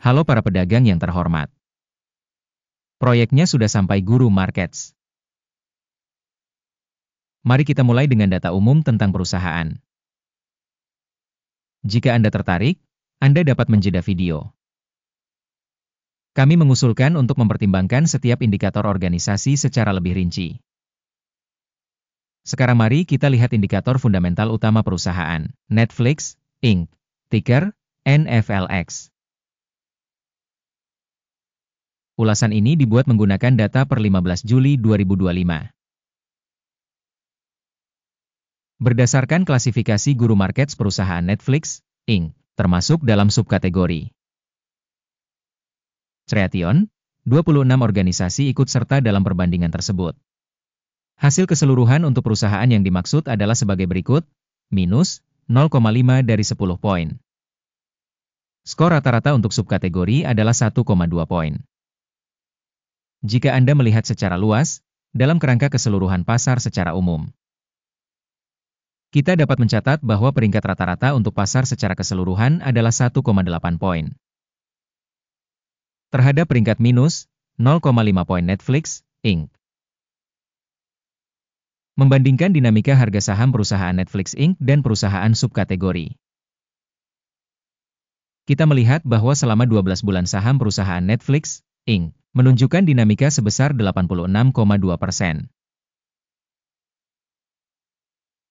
Halo para pedagang yang terhormat. Proyeknya sudah sampai Guru Markets. Mari kita mulai dengan data umum tentang perusahaan. Jika Anda tertarik, Anda dapat menjeda video. Kami mengusulkan untuk mempertimbangkan setiap indikator organisasi secara lebih rinci. Sekarang mari kita lihat indikator fundamental utama perusahaan, Netflix, Inc., ticker, NFLX. Ulasan ini dibuat menggunakan data per 15 Juli 2025. Berdasarkan klasifikasi Guru Markets perusahaan Netflix, Inc., termasuk dalam subkategori Creation, 26 organisasi ikut serta dalam perbandingan tersebut. Hasil keseluruhan untuk perusahaan yang dimaksud adalah sebagai berikut, minus 0,5 dari 10 poin. Skor rata-rata untuk subkategori adalah 1,2 poin. Jika Anda melihat secara luas, dalam kerangka keseluruhan pasar secara umum, kita dapat mencatat bahwa peringkat rata-rata untuk pasar secara keseluruhan adalah 1,8 poin. Terhadap peringkat minus 0,5 poin Netflix, Inc. Membandingkan dinamika harga saham perusahaan Netflix Inc. dan perusahaan subkategori, kita melihat bahwa selama 12 bulan saham perusahaan Netflix Inc. menunjukkan dinamika sebesar 86,2%.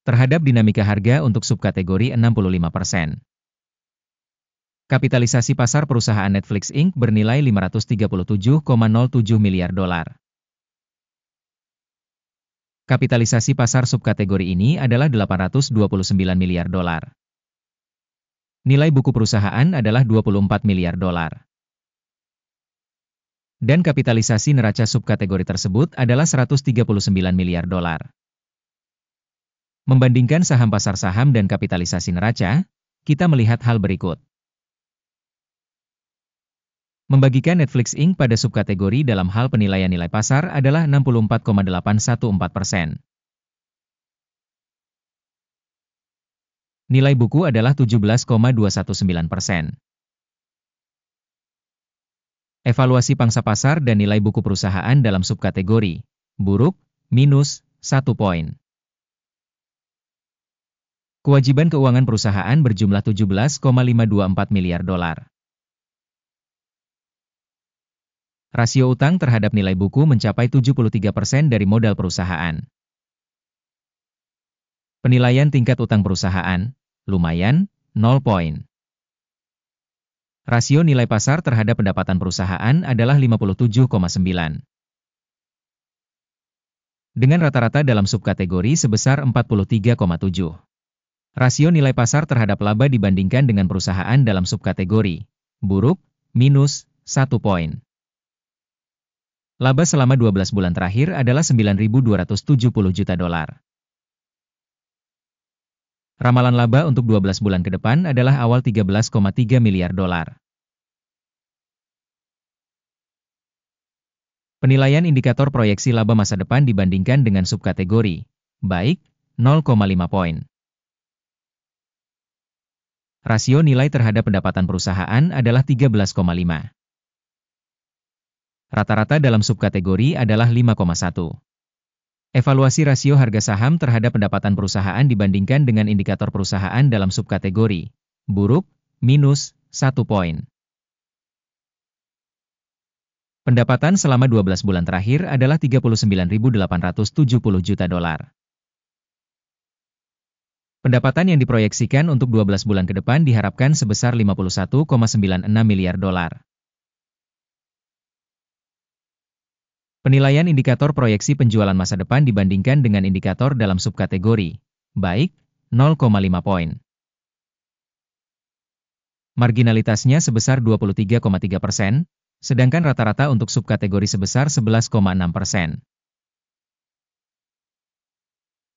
Terhadap dinamika harga untuk subkategori 65%. Kapitalisasi pasar perusahaan Netflix Inc. bernilai 537,07 miliar dolar. Kapitalisasi pasar subkategori ini adalah 829 miliar dolar. Nilai buku perusahaan adalah 24 miliar dolar. Dan kapitalisasi neraca subkategori tersebut adalah 139 miliar dolar. Membandingkan saham pasar saham dan kapitalisasi neraca, kita melihat hal berikut. Membagikan Netflix Inc. pada subkategori dalam hal penilaian nilai pasar adalah 64,814%. Nilai buku adalah 17,219%. Evaluasi pangsa pasar dan nilai buku perusahaan dalam subkategori buruk, minus 1 poin. Kewajiban keuangan perusahaan berjumlah 17,524 miliar dolar. Rasio utang terhadap nilai buku mencapai 73% dari modal perusahaan. Penilaian tingkat utang perusahaan, lumayan, 0 poin. Rasio nilai pasar terhadap pendapatan perusahaan adalah 57,9. Dengan rata-rata dalam subkategori sebesar 43,7. Rasio nilai pasar terhadap laba dibandingkan dengan perusahaan dalam subkategori buruk, minus 1 poin. Laba selama 12 bulan terakhir adalah 9.270 juta dolar. Ramalan laba untuk 12 bulan ke depan adalah awal 13,3 miliar dolar. Penilaian indikator proyeksi laba masa depan dibandingkan dengan subkategori baik, 0,5 poin. Rasio nilai terhadap pendapatan perusahaan adalah 13,5. Rata-rata dalam subkategori adalah 5,1. Evaluasi rasio harga saham terhadap pendapatan perusahaan dibandingkan dengan indikator perusahaan dalam subkategori buruk, minus 1 poin. Pendapatan selama 12 bulan terakhir adalah 39.870 juta dolar. Pendapatan yang diproyeksikan untuk 12 bulan ke depan diharapkan sebesar 51,96 miliar dolar. Penilaian indikator proyeksi penjualan masa depan dibandingkan dengan indikator dalam subkategori baik, 0,5 poin. Marginalitasnya sebesar 23,3%, sedangkan rata-rata untuk subkategori sebesar 11,6%.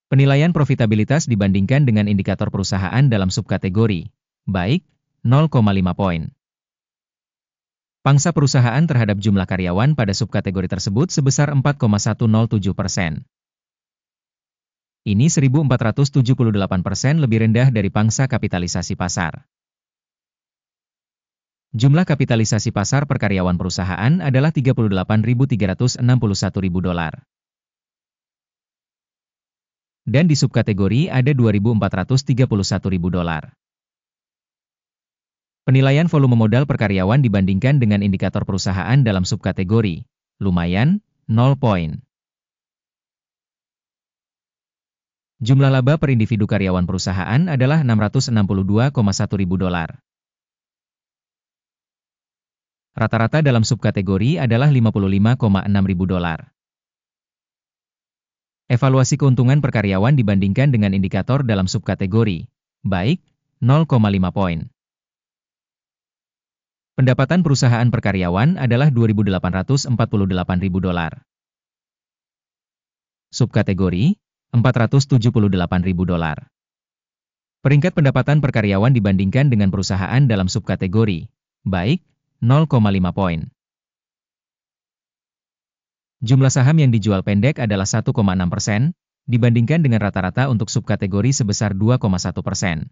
Penilaian profitabilitas dibandingkan dengan indikator perusahaan dalam subkategori baik, 0,5 poin. Pangsa perusahaan terhadap jumlah karyawan pada subkategori tersebut sebesar 4,107%. Ini 1.478% lebih rendah dari pangsa kapitalisasi pasar. Jumlah kapitalisasi pasar per karyawan perusahaan adalah $38.361.000. Dan di subkategori ada $2.431.000. Penilaian volume modal per karyawan dibandingkan dengan indikator perusahaan dalam subkategori, lumayan, 0 poin. Jumlah laba per individu karyawan perusahaan adalah $662.100. Rata-rata dalam subkategori adalah $55.600. Evaluasi keuntungan per karyawan dibandingkan dengan indikator dalam subkategori, baik, 0,5 poin. Pendapatan perusahaan per karyawan adalah $2.848.000. Subkategori, $478.000. Peringkat pendapatan per karyawan dibandingkan dengan perusahaan dalam subkategori, baik, 0,5 poin. Jumlah saham yang dijual pendek adalah 1,6%, dibandingkan dengan rata-rata untuk subkategori sebesar 2,1%.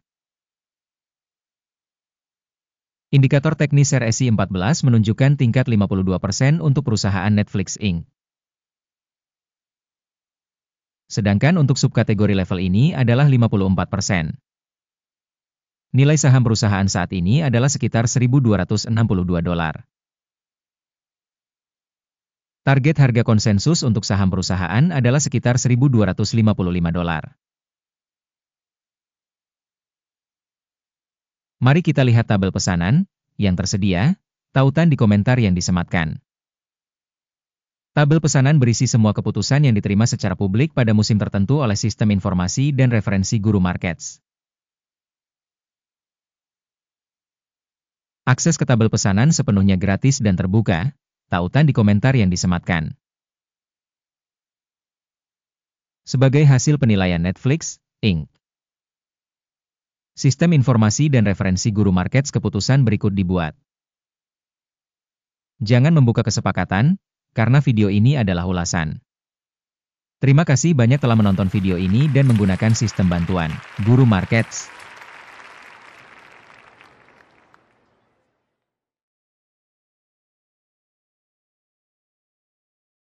Indikator teknis RSI 14 menunjukkan tingkat 52% untuk perusahaan Netflix Inc. Sedangkan untuk subkategori level ini adalah 54%. Nilai saham perusahaan saat ini adalah sekitar $1.262. Target harga konsensus untuk saham perusahaan adalah sekitar $1.255. Mari kita lihat tabel pesanan yang tersedia, tautan di komentar yang disematkan. Tabel pesanan berisi semua keputusan yang diterima secara publik pada musim tertentu oleh Sistem Informasi dan Referensi Guru Markets. Akses ke tabel pesanan sepenuhnya gratis dan terbuka, tautan di komentar yang disematkan. Sebagai hasil penilaian Netflix Inc. Sistem Informasi dan Referensi Guru Markets keputusan berikut dibuat. Jangan membuka kesepakatan, karena video ini adalah ulasan. Terima kasih banyak telah menonton video ini dan menggunakan sistem bantuan Guru Markets.